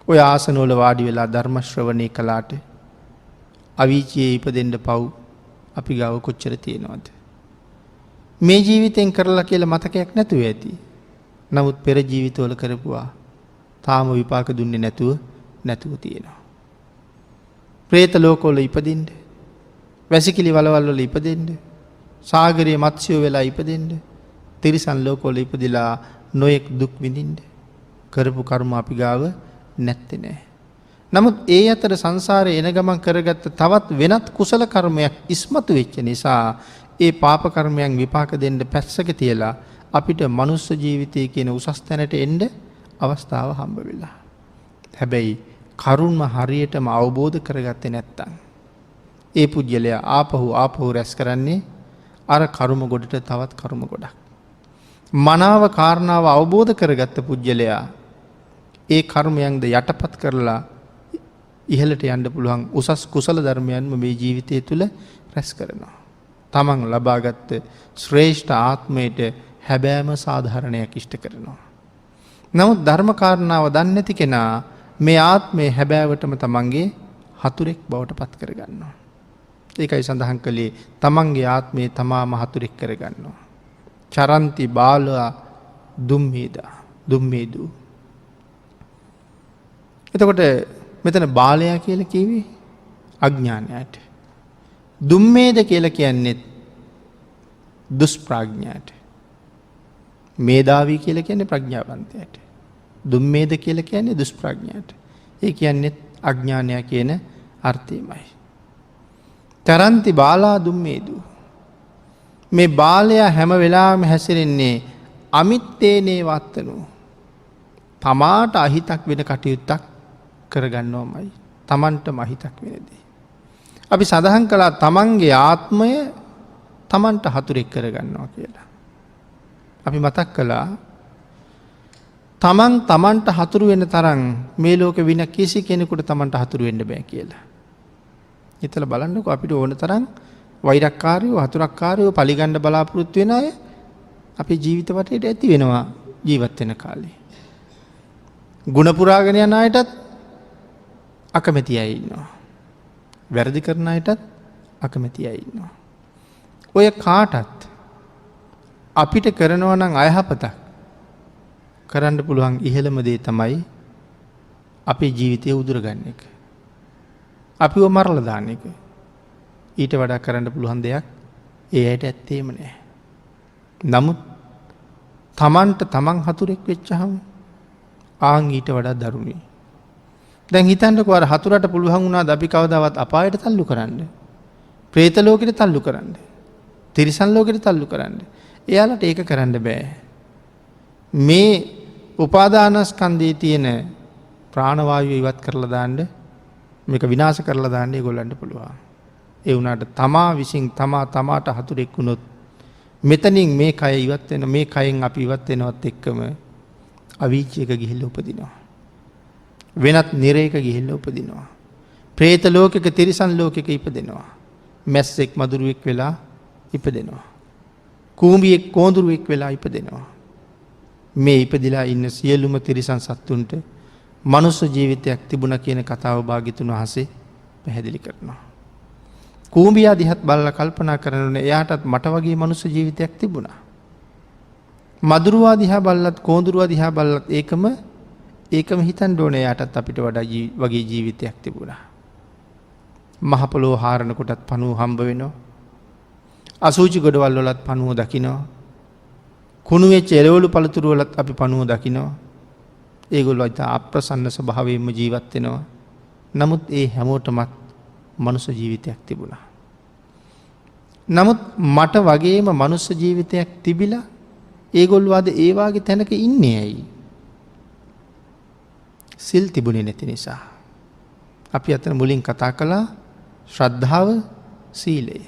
ඔය ආසනවල වාඩි වෙලා ධර්ම ශ්‍රවණය කළාට අවීචියේ ඉපදෙන්න පව් අපි ගාව කොච්චර තියෙනවද? මේ ජීවිතෙන් කරලා කියලා මතකයක් නැතුව ඇති. නමුත් පෙර ජීවිතවල කරපුවා තාම විපාක දුන්නේ නැතුව තියෙනවා. പ്രേත ලෝකවල ඉපදින්න, වැසිකිලි වලවල් වල ඉපදෙන්න, සාගරයේ මත්ස්‍යෝ වෙලා ඉපදෙන්න, තිරිසන් ලෝකවල ඉපදිලා නොයෙක් දුක් විඳින්න කරපු කර්ම අපි ගාව නැත්තේ නෑ. නමුත් ඒ අතර සංසාරේ එන ගමන් කරගත්ත තවත් වෙනත් කුසල කර්මයක් ඉස්මතු වෙච්ච නිසා ඒ පාප කර්මයන් විපාක දෙන්න පැත්තක තියලා අපිට මනුස්ස ජීවිතය කියන උසස් තැනට එන්න අවස්ථාව හම්බ වෙලා. හැබැයි කරුණම හරියටම අවබෝධ කරගත්තේ නැත්තම් ඒ පුජ්‍යලයා ආපහු රැස් කරන්නේ අර කර්ම ගොඩට තවත් කර්ම ගොඩක්. මනාව කාරණාව අවබෝධ කරගත්ත පුජ්‍යලයා ඒ කර්මයන්ද යටපත් කරලා ඉහළට යන්න පුළුවන් උසස් කුසල ධර්මයන්ම මේ ජීවිතය තුළ රැස් කරනවා. තමන් ලබාගත්ත ශ්‍රේෂ්ඨ ආත්මයට හැබෑම සාධාරණයක් ඉෂ්ට කරනවා. නමුත් ධර්ම කාරණාව දන්නේ නැති කෙනා මේ ආත්මයේ හැබෑවටම තමන්ගේ හතුරෙක් බවට පත් කරගන්නවා. ඒකයි සඳහන් කළේ තමන්ගේ ආත්මයේ තමාම හතුරෙක් කරගන්නවා. චරන්ති බාලා දුම්මේදු. එතකොට මෙතන බාලයා කියලා කිව්වේ අඥානයට. දුම්මේද කියලා කියන්නේ දුෂ්ප්‍රඥාට. මේධාවී කියලා කියන්නේ ප්‍රඥාවන්තයට. දුම්මේද කියලා කියන්නේ දුෂ්ප්‍රඥාට. ඒ කියන්නේ අඥානය කියන අර්ථයමයි. තරන්ති බාලා දුම්මේදු. මේ බාලයා හැම වෙලාවෙම හැසිරෙන්නේ අමිත්තේනේ වත්තනු. තමාට අහිතක් වෙන කටයුත්තක් කරගන්නවමයි. තමන්ටම අහිතක් වෙන දේ. අපි සඳහන් කළා තමන්ගේ ආත්මය තමන්ට හතුරෙක් කරගන්නවා කියලා. අපි මතක් කළා තමන්ට හතුරු වෙන තරම් මේ ලෝකෙ වින කිසි කෙනෙකුට තමන්ට හතුරු වෙන්න බෑ කියලා. හිතලා බලන්නකෝ අපිට ඕන තරම් වෛරක්කාරයෝ හතුරක්කාරයෝ පලිගන්න බලාපොරොත්තු වෙන අය අපේ ජීවිත වටේට ඇති වෙනවා ජීවත් වෙන කාලේ. ගුණ පුරාගෙන යන අයටත් අකමැති අය ඉන්නවා. වැරදි කරන අයටත් අකමැති අය ඉන්නවා. ඔය කාටත් අපිට කරනවා නම් අයහපතක් කරන්න පුළුවන් ඉහළම දේ තමයි අපේ ජීවිතය උදුරගන්න එක. අපිව මරලා දාන එක. ඊට වඩා කරන්න පුළුවන් දෙයක් ඒ ඇයට ඇත්තේම නෑ. නමුත් තමන්ට තමන් හතුරෙක් වෙච්චහම ආන් ඊට වඩා දරුණුයි. දැන් හිතන්නකෝ අර හතුරට පුළුවන් වුණා අපි කවදාවත් අපායට තල්ලු කරන්න. പ്രേත ලෝකෙට තල්ලු කරන්න. තිරිසන් ලෝකෙට තල්ලු කරන්න. එයාලට ඒක කරන්න බෑ. මේ උපාදානස්කන්ධයේ තියෙන ප්‍රාණවායුව ඉවත් කරලා දාන්න මේක විනාශ කරලා දාන්න ඒගොල්ලන්ට පුළුවන්. ඒ වුණාට තමා විසින් තමාට හතුරෙක් වුණොත් මෙතනින් මේ කය ඉවත් වෙන මේ කයෙන් අපි ඉවත් වෙනවත් එක්කම අවීචයක ගිහිල්ලා උපදිනවා. වෙනත් නිරේක ගිහිල්ලා උපදිනවා. പ്രേත ලෝකෙක තිරිසන් ලෝකෙක ඉපදෙනවා. මැස්සෙක් මදුරුවෙක් වෙලා ඉපදෙනවා. කූඹියෙක් කෝඳුරුවෙක් වෙලා ඉපදෙනවා. මේ ඉපදිලා ඉන්න සියලුම තිරිසන් සත්තුන්ට මනුස්ස ජීවිතයක් තිබුණා කියන කතාව භාග්‍යතුන් වහන්සේ පැහැදිලි කරනවා. කූඹියා දිහත් බලලා කල්පනා කරනනේ එයාටත් මට වගේ මනුස්ස ජීවිතයක් තිබුණා. මදුරුවා දිහා බලලත් කෝඳුරුවා දිහා බලලත් ඒකම හිතන්න ඕනේ එයාටත් අපිට වඩා වගේ ජීවිතයක් තිබුණා. මහ පොළොව හාරන කොටත් පණුව හම්බ වෙනවා. අසූචි ගොඩවල් වලත් පණුව දකිනවා. කුණු වෙච්ච එළවලු පළතුරු වලත් අපි පණුව දකිනවා. ඒගොල්ලෝ අත අප්‍රසන්න ස්වභාවයෙන්ම ජීවත් වෙනවා. නමුත් ඒ හැමෝටමත් මනුස්ස ජීවිතයක් තිබුණා. නමුත් මට වගේම මනුස්ස ජීවිතයක් තිබිලා ඒගොල්ලෝ අද ඒ වාගේ තැනක ඉන්නේ ඇයි? සිල් තිබුණේ නැති නිසා. අපි අතන මුලින් කතා කළා ශ්‍රද්ධාව සීලය.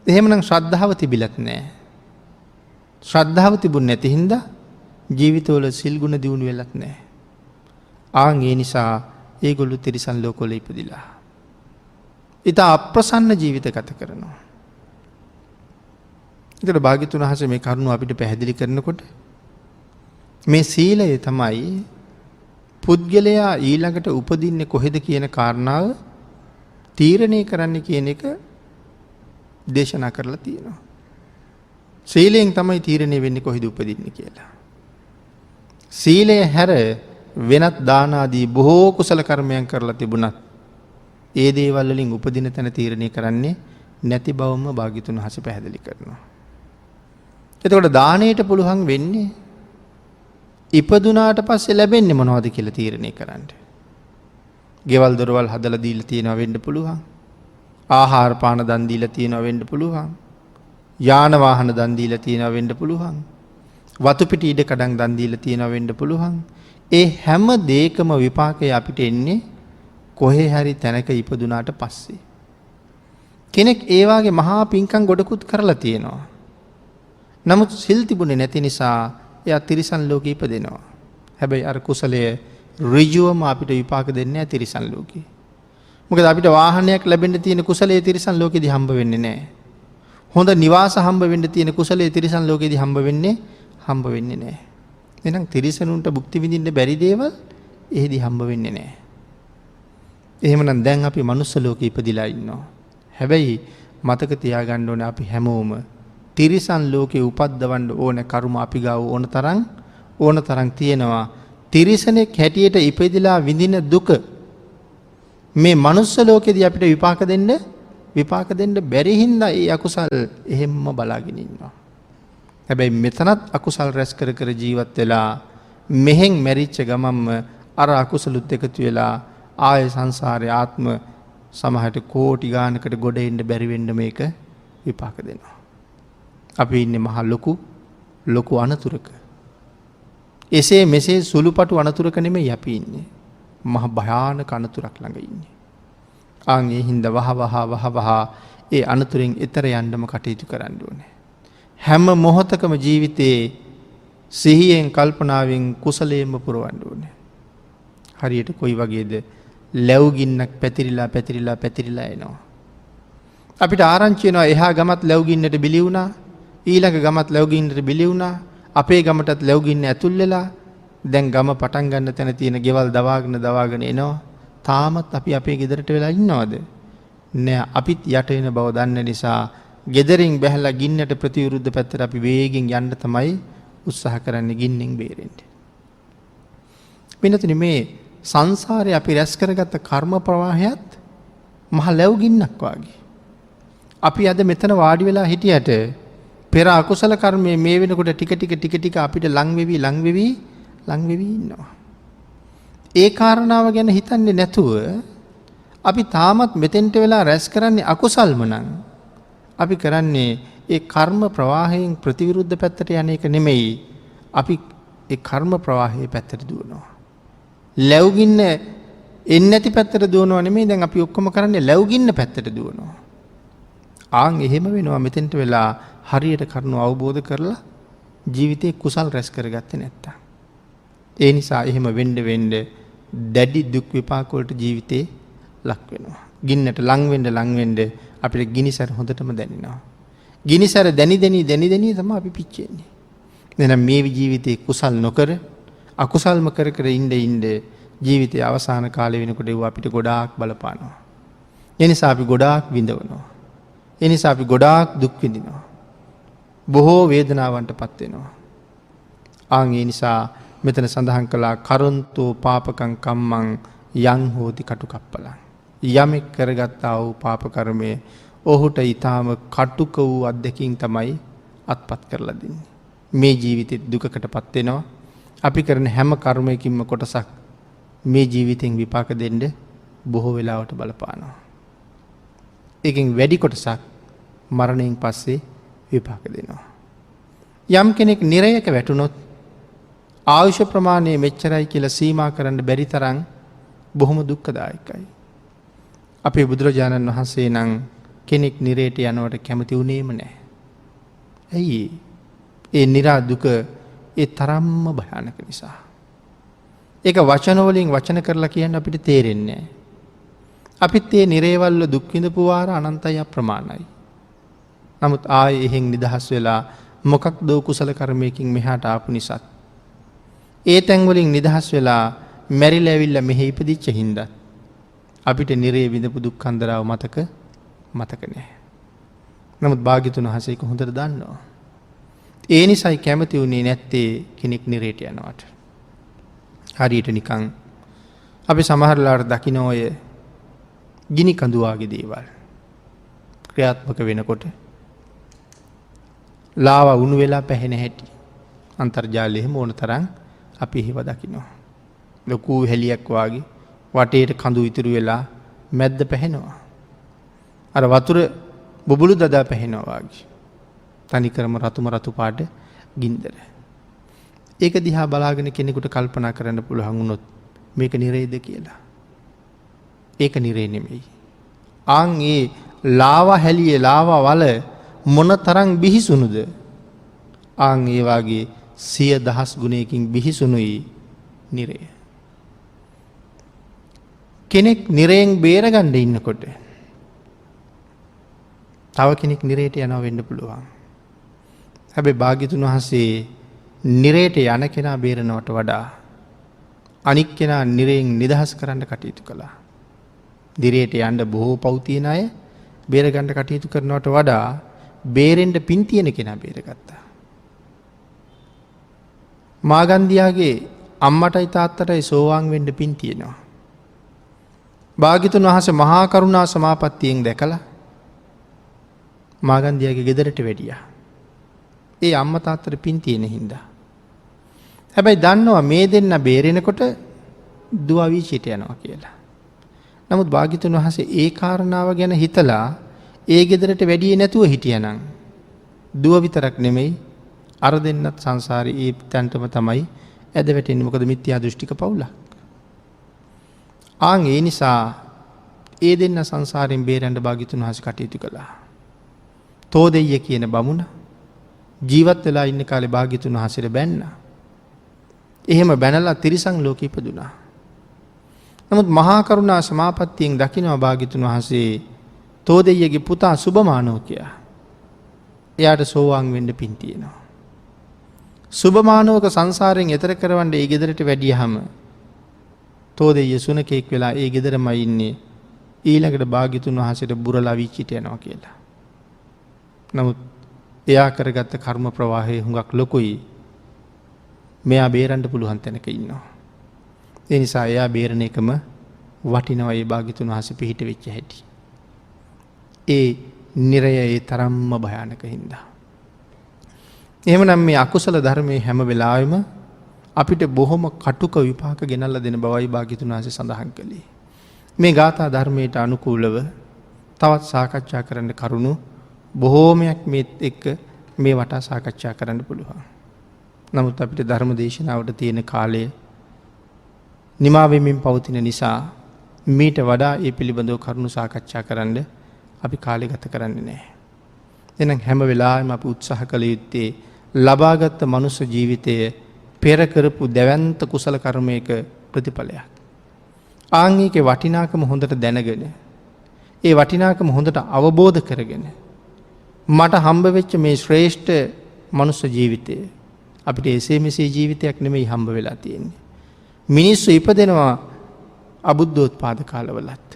එහෙමනම් ශ්‍රද්ධාව තිබිලත් නැහැ. ශ්‍රද්ධාව තිබුණ නැති හින්දා ජීවිතවල සිල් ගුණ දියුණු වෙලත් නැහැ. ආන් ඒ නිසා ඒගොල්ලෝ තිරිසන් ලෝකවල ඉපදිලා. ඊට අප්‍රසන්න ජීවිත ගත කරනවා. ඒකට භාග්‍යතුන් වහන්සේ මේ කරුණ අපිට පැහැදිලි කරනකොට මේ සීලය තමයි පුද්ගලයා ඊළඟට උපදින්නේ කොහෙද කියන කාරණාව තීරණය කරන්න කියන එක දේශනා කරලා තියෙනවා. සීලයෙන් තමයි තීරණය වෙන්නේ කොහෙද උපදින්නේ කියලා. සීලය හැර වෙනත් දාන ආදී බොහෝ කුසල කර්මයන් කරලා තිබුණත් ඒ දේවල් වලින් උපදින තැන තීරණය කරන්නේ නැති බවම භාග්‍යතුන් වහන්සේ පැහැදිලි කරනවා. එතකොට දාණයට පුළුවන් වෙන්නේ ඉපදුනාට පස්සේ ලැබෙන්නේ මොනවද කියලා තීරණය කරන්න. ගෙවල් දොරවල් හදලා දීලා තියෙනවා වෙන්න පුළුවන්. ආහාර පාන දන් දීලා තියෙනවා වෙන්න පුළුවන්. යාන වාහන දන් දීලා තියෙනවා වෙන්න පුළුවන්. වතු පිටි ඉඩ කඩන් දන් දීලා තියෙනවා වෙන්න පුළුවන්. ඒ හැම දෙයකම විපාකය අපිට එන්නේ කොහේ හරි තැනක ඉපදුනාට පස්සේ. කෙනෙක් ඒ වාගේ මහා පිංකම් ගොඩකුත් කරලා තියෙනවා. නමුත් සිල් තිබුණේ නැති නිසා එයා තිරිසන් ලෝකෙ ඉපදෙනවා. හැබැයි අර කුසලය ඍජුවම අපිට විපාක දෙන්නේ නැහැ තිරිසන් ලෝකේ. මොකද අපිට වාහනයක් ලැබෙන්න තියෙන කුසලයේ තිරිසන් ලෝකෙදී හම්බ වෙන්නේ නැහැ. හොඳ නිවාස හම්බ වෙන්න තියෙන කුසලයේ තිරිසන් ලෝකෙදී හම්බ වෙන්නේ නැහැ. එහෙනම් තිරිසනුන්ට භුක්ති විඳින්න බැරි දේවල් එහෙදී හම්බ වෙන්නේ නැහැ. එහෙමනම් දැන් අපි මනුස්ස ලෝකෙ ඉපදිලා ඉන්නවා. හැබැයි මතක තියාගන්න ඕනේ අපි හැමෝම තිරිසන් ලෝකේ උපද්දවන්න ඕන කර්ම අපි ගාව ඕන තරම් තියෙනවා. තිරිසනෙක් හැටියට ඉපදිලා විඳින දුක මේ මනුස්ස ලෝකෙදී අපිට විපාක දෙන්න බැරි හින්දා ඒ අකුසල් එහෙම්ම බලාගෙන ඉන්නවා. හැබැයි මෙතනත් අකුසල් රැස් කර ජීවත් වෙලා මෙහෙන් මැරිච්ච ගමන්ම අර අකුසලුත් එකතු වෙලා ආය සංසාරේ ආත්ම සමහරට කෝටි ගානකට ගොඩ එන්න බැරි වෙන්න මේක විපාක දෙනවා. අපි ඉන්නේ මහ ලොකු අනතුරක. එසේ මෙසේ සුළුපටු අනතුරක නෙමෙයි අපි ඉන්නේ. මහ භයානක අනතුරක් ළඟ ඉන්නේ. ආන් ඒ හින්දා වහ ඒ අනතුරෙන් එතර යන්නම කටයුතු කරන්න ඕනේ. හැම මොහොතකම ජීවිතේ සිහියෙන් කල්පනාවෙන් කුසලයෙන්ම පුරවන්න ඕනේ. හරියට කොයි වගේද ලැබුගින්නක් පැතිරිලා එනවා. අපිට ආරංචි වෙනවා එහා ගමත් ලැබුගින්නට බිලි වුණා, ඊළඟ ගමත් ලැබුගින්නට බිලි වුණා, අපේ ගමටත් ලැබුගින්න ඇතුල් වෙලා දැන් ගම පටන් ගන්න තැන තියෙන ගෙවල් දවාගෙන එනවා. තාමත් අපි අපේ ගෙදරට වෙලා ඉන්නවද? නෑ. අපිත් යට වෙන බව දන්න නිසා ගෙදරින් බැහැලා ගින්නට ප්‍රතිවිරුද්ධ පැත්තට අපි වේගෙන් යන්න තමයි උත්සාහ කරන්නේ ගින්නෙන් බේරෙන්න. වෙනතුනි මේ සංසාරේ අපි රැස් කරගත්ත කර්ම ප්‍රවාහයත් මහ ලැබුගින්නක් වගේ. අපි අද මෙතන වාඩි වෙලා හිටියට පෙර අකුසල කර්මය මේ වෙනකොට ටික අපිට ලං වෙවි ඉන්නවා. ඒ කාරණාව ගැන හිතන්නේ නැතුව අපි තාමත් මෙතෙන්ට වෙලා රැස් කරන්නේ අකුසල්ම නම් අපි කරන්නේ ඒ කර්ම ප්‍රවාහයෙන් ප්‍රතිවිරුද්ධ පැත්තට යන එක නෙමෙයි. අපි ඒ කර්ම ප්‍රවාහයේ පැත්තට දුවනවා. ලැබුගින්න එන්නේ නැති පැත්තට දුවනවා නෙමෙයි. දැන් අපි ඔක්කොම කරන්නේ ලැබුගින්න පැත්තට දුවනවා. ආන් එහෙම වෙනවා මෙතෙන්ට වෙලා හරියට කරුණු අවබෝධ කරලා ජීවිතේ කුසල් රැස් කරගත්තේ නැත්තම්. ඒ නිසා එහෙම වෙන්න දැඩි දුක් විපාක වලට ජීවිතේ ලක් වෙනවා. ගින්නට ලං වෙන්න අපිට ගිනිසර හොඳටම දැනෙනවා. ගිනිසර දැනි තමයි අපි පිච්චෙන්නේ. එහෙනම් මේ ජීවිතේ කුසල් නොකර අකුසල්ම කර ඉන්න ජීවිතයේ අවසාන කාලේ වෙනකොට ඒව අපිට ගොඩාක් බලපානවා. ඒ නිසා අපි ගොඩාක් විඳවනවා. ඒ නිසා අපි ගොඩාක් දුක් විඳිනවා. බොහෝ වේදනාවන්ටපත් වෙනවා. ආන් ඒ නිසා මෙතන සඳහන් කළා කරොන්තෝ පාපකං කම්මං යං හෝති කටුකප්පලං. යමෙක් කරගත්තා වූ පාප කර්මය ඔහුට ඊටාම කටුක වූ අත්දැකීම් තමයි අත්පත් කරලා දෙන්නේ. මේ ජීවිතේ දුකකටපත් වෙනවා. අපි කරන හැම කර්මයකින්ම කොටසක් මේ ජීවිතෙන් විපාක දෙන්න බොහෝ වෙලාවට බලපානවා. ඒකෙන් වැඩි කොටසක් මරණයෙන් පස්සේ විපාක දෙනවා. යම් කෙනෙක් නිරයක වැටුනොත් ආයුෂ ප්‍රමාණය මෙච්චරයි කියලා සීමා කරන්න බැරි තරම් බොහොම දුක්ඛදායකයි. අපේ බුදුරජාණන් වහන්සේ නම් කෙනෙක් නිරයට යනවට කැමති වුණේම නැහැ. ඇයි? ඒ නිරා දුක ඒ තරම්ම භයානක නිසා. ඒක වචන වලින් වචන කරලා කියන්න අපිට තේරෙන්නේ නැහැ. අපිත් මේ නිරේවල දුක් විඳපු වාර අනන්තයි අප්‍රමාණයි. නමුත් ආයේ එහෙන් නිදහස් වෙලා මොකක්ද කුසල කර්මයකින් මෙහාට ආපු නිසා ඒ තැන් වලින් නිදහස් වෙලා මැරිලා ඇවිල්ලා මෙහෙ ඉපදිච්ච හින්දා අපිට නිරේ විඳපු දුක් කන්දරාව මතක නැහැ. නමුත් භාග්‍යතුන් වහන්සේ ඒක හොඳට දන්නවා. ඒ නිසායි කැමති උනේ නැත්තේ කෙනෙක් නිරේට යනවට. හරියට නිකන් අපි සමහරලාට දකින්න ඔය ගිනි කඳු වගේ දේවල් ක්‍රියාත්මක වෙනකොට ලාවා උණු වෙලා පැහෙන හැටි අන්තර්ජාලයේ මොන තරම් අපි ඒව දකිනවා. ලොකු හැලියක් වාගේ වටේට කඳු ඉතුරු වෙලා මැද්ද පැහෙනවා. අර වතුර බුබුලු දදා පැහෙනවා වාගේ. තනිකරම රතු පාට ගින්දර. ඒක දිහා බලාගෙන කෙනෙකුට කල්පනා කරන්න පුළුවන් වුණොත් මේක නිරේද කියලා. ඒක නිරේ නෙමෙයි. ආන් ඒ ලාවා හැලියේ ලාවා වල මොන තරම් බිහිසුණුද? ආන් ඒ වාගේ 100,000 ගුණයකින් බිහිසුණුයි නිරය. කෙනෙක් නිරයෙන් බේරගන්න ඉන්නකොට තව කෙනෙක් නිරයට යනවා වෙන්න පුළුවන්. හැබැයි භාග්‍යතුන් වහන්සේ නිරයට යන කෙනා බේරනවට වඩා අනික් කෙනා නිරයෙන් නිදහස් කරන්න කටයුතු කළා. නිරයට යන්න බොහෝ පව් තියන අය බේරගන්න කටයුතු කරනවට වඩා බේරෙන්න පින් තියෙන කෙනා බේරගත්තා. මාගන්දියාගේ අම්මටයි තාත්තටයි සෝවාන් වෙන්න පින් තියෙනවා. භාග්‍යතුන් වහන්සේ මහා කරුණා සමාපත්තියෙන් දැකලා මාගන්දියාගේ ගෙදරට වැඩියා. ඒ අම්මා තාත්තට පින් තියෙන හින්දා. හැබැයි දන්නවා මේ දෙන්න බේරෙනකොට දුව වීචිට යනවා කියලා. නමුත් භාග්‍යතුන් වහන්සේ ඒ කාරණාව ගැන හිතලා ඒ ගෙදරට වැඩියේ නැතුව හිටියනම් දුව විතරක් නෙමෙයි අර දෙන්නත් සංසාරේ ඒ තැන්ටම තමයි ඇද වැටෙන්නේ. මොකද මිත්‍යා දෘෂ්ටික පවුලක්. ආන් ඒ නිසා ඒ දෙන්න සංසාරයෙන් බේරෙන්න භාග්‍යතුන් වහන්සේ කටයුතු කළා. තෝදෙය්‍ය කියන බමුණ ජීවත් වෙලා ඉන්න කාලේ භාග්‍යතුන් වහන්සේට බැන්නා. එහෙම බැනලා තිරිසන් ලෝකෙ ඉපදුනා. නමුත් මහා කරුණා සමාපත්තියෙන් දකිනවා භාග්‍යතුන් වහන්සේ තෝදෙය්‍යගේ පුතා සුභමානෝකයා. එයාට සෝවාන් වෙන්න පින් තියෙනවා. සුභමානෝක සංසාරයෙන් එතර කරවන්න ඒ ගෙදරට වැඩියහම තෝදෙය්‍ය සුනකෙක් වෙලා ඒ ගෙදරමයි ඉන්නේ. ඊළඟට භාග්‍යතුන් වහන්සේට බුරලා විචිට යනවා කියලා. නමුත් එයා කරගත්ත කර්ම ප්‍රවාහය හුඟක් ලොකුයි. මෙයා බේරන්න පුළුවන් තැනක ඉන්නවා. ඒ නිසා එයා බේරණ එකම වටිනවා ඒ භාග්‍යතුන් වහන්සේ පිහිට වෙච්ච හැටි. ඒ නිරය ඒ තරම්ම භයානක හින්දා. එහෙමනම් මේ අකුසල ධර්මයේ හැම වෙලාවෙම අපිට බොහොම කටුක විපාක ගෙනල්ලා දෙන බවයි භාග්‍යතුන් වහන්සේ සඳහන් කළේ. මේ ගාථා ධර්මයට අනුකූලව තවත් සාකච්ඡා කරන්න කරුණු බොහෝමයක් මේත් එක්ක මේ වටා සාකච්ඡා කරන්න පුළුවන්. නමුත් අපිට ධර්ම දේශනාවට තියෙන කාලය නිමා වෙමින් පවතින නිසා මීට වඩා ඒ පිළිබඳව කරුණු සාකච්ඡා කරන්න අපි කාලය ගත කරන්නේ නැහැ. එහෙනම් හැම වෙලාවෙම අපි උත්සාහ කළ යුත්තේ ලබාගත් මනුෂ්‍ය ජීවිතය පෙර කරපු දැවැන්ත කුසල කර්මයක ප්‍රතිඵලයක්. ආන්ගේකේ වටිනාකම හොඳට දැනගෙන ඒ වටිනාකම හොඳට අවබෝධ කරගෙන මට හම්බ වෙච්ච මේ ශ්‍රේෂ්ඨ මනුෂ්‍ය ජීවිතය අපිට එසේ මෙසේ ජීවිතයක් නෙමෙයි හම්බ වෙලා තියෙන්නේ. මිනිස්සු ඉපදෙනවා අබුද්ධෝත්පාද කාලවලත්.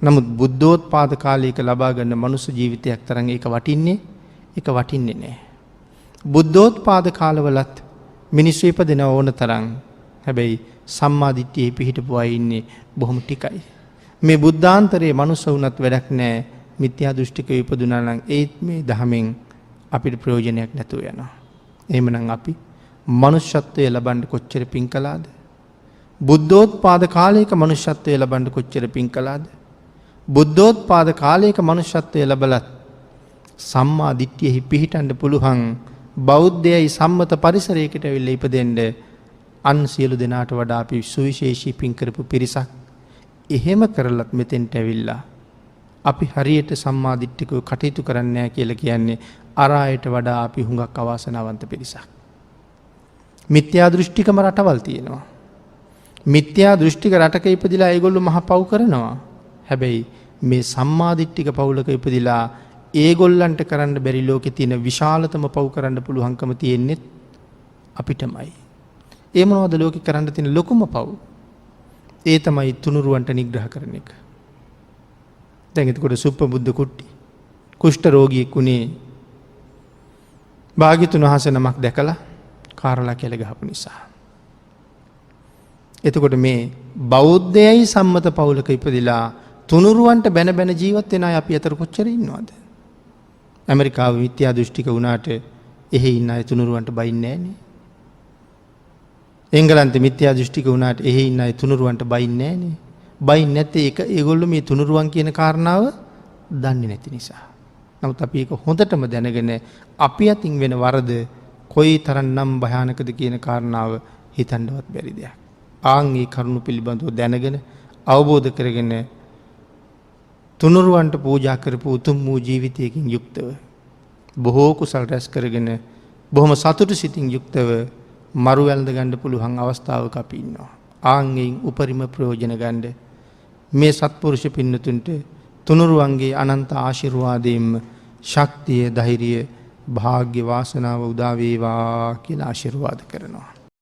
නමුත් බුද්ධෝත්පාද කාලයක ලබා ගන්න මනුෂ්‍ය ජීවිතයක් තරම් ඒක වටින්නේ නැහැ. බුද්ධෝත්පාද කාලවලත් මිනිස්සු ඉපදෙන ඕන තරම්. හැබැයි සම්මා දිට්ඨියේ පිහිටපු අය ඉන්නේ බොහොම ටිකයි. මේ බුද්ධාන්තරයේ මනුස්ස වුණත් වැඩක් නැහැ. මිත්‍යා දෘෂ්ටිකව ඉපදුනා නම් ඒත් මේ ධහමෙන් අපිට ප්‍රයෝජනයක් නැතුව යනවා. එහෙමනම් අපි මනුෂ්‍යත්වයේ ලබන්න කොච්චර පින් කළාද? බුද්ධෝත්පාද කාලයක මනුෂ්‍යත්වයේ ලබන්න කොච්චර පින් කළාද? බුද්ධෝත්පාද කාලයක මනුෂ්‍යත්වයේ ලැබලත් සම්මා දිට්ඨියෙහි පිහිටන්න පුළුවන් බෞද්ධයයි සම්මත පරිසරයකට ඇවිල්ලා ඉපදෙන්න අන් සියලු දෙනාට වඩා අපි සුවිශේෂී පින් කරපු පිරිසක්. එහෙම කරලත් මෙතෙන්ට ඇවිල්ලා අපි හරියට සම්මා දිට්ඨිකව කටයුතු කරන්නේ නැහැ කියලා කියන්නේ අර අයට වඩා අපි හුඟක් අවාසනාවන්ත පිරිසක්. මිත්‍යා දෘෂ්ටිකම රටවල් තියෙනවා. මිත්‍යා දෘෂ්ටික රටක ඉපදිලා ඒගොල්ලෝ මහ පව් කරනවා. හැබැයි මේ සම්මා දිට්ඨික පවුලක ඉපදිලා ඒගොල්ලන්ට කරන්න බැරි ලෝකේ තියෙන විශාලතම පව් කරන්න පුළුවන්කම තියෙන්නේ අපිටමයි. ඒ මොනවද ලෝකේ කරන්න තියෙන ලොකුම පව්? ඒ තමයි තුනුරුවන්ට නිග්‍රහ කරන එක. දැන් එතකොට සුප්පබුද්ධ කුට්ටි කුෂ්ඨ රෝගියෙක් උනේ භාග්‍යතුන් වහන්සේ නමක් දැකලා කාරලා කියලා ගහපු නිසා. එතකොට මේ බෞද්ධයයි සම්මත පවුලක ඉපදිලා තුනුරුවන්ට බැන බැන ජීවත් වෙන අය අපි අතර කොච්චර ඉන්නවද? ඇමරිකාව මිත්‍යා දෘෂ්ටික වුණාට එහෙ ඉන්න අය තුනුරුවන්ට බයින්නේ නැහනේ. එංගලන්තෙ මිත්‍යා දෘෂ්ටික වුණාට එහෙ ඉන්න අය තුනුරුවන්ට බයින්නේ නැහනේ. බයින්නේ නැත්තේ ඒක ඒගොල්ලෝ මේ තුනුරුවන් කියන කාරණාව දන්නේ නැති නිසා. නමුත් අපි ඒක හොඳටම දැනගෙන අපි අතින් වෙන වරද කොයි තරම්නම් භයානකද කියන කාරණාව හිතන්නවත් බැරි දෙයක්. ආන් මේ කරුණු පිළිබඳව දැනගෙන අවබෝධ කරගෙන තුනුරුවන්ට පූජා කරපු උතුම් වූ ජීවිතයකින් යුක්තව බොහෝ කුසල් රැස් කරගෙන බොහොම සතුටු සිතින් යුක්තව මරු වැළඳ ගන්න පුළුවන් අවස්ථාවක අපි ඉන්නවා. ආන්ගෙන් උපරිම ප්‍රයෝජන ගන්න මේ සත්පුරුෂ පින්නතුන්ට තුනුරුවන්ගේ අනන්ත ආශිර්වාදයෙන්ම ශක්තිය, ධෛර්යය, භාග්‍ය වාසනාව උදා වේවා කියලා ආශිර්වාද කරනවා.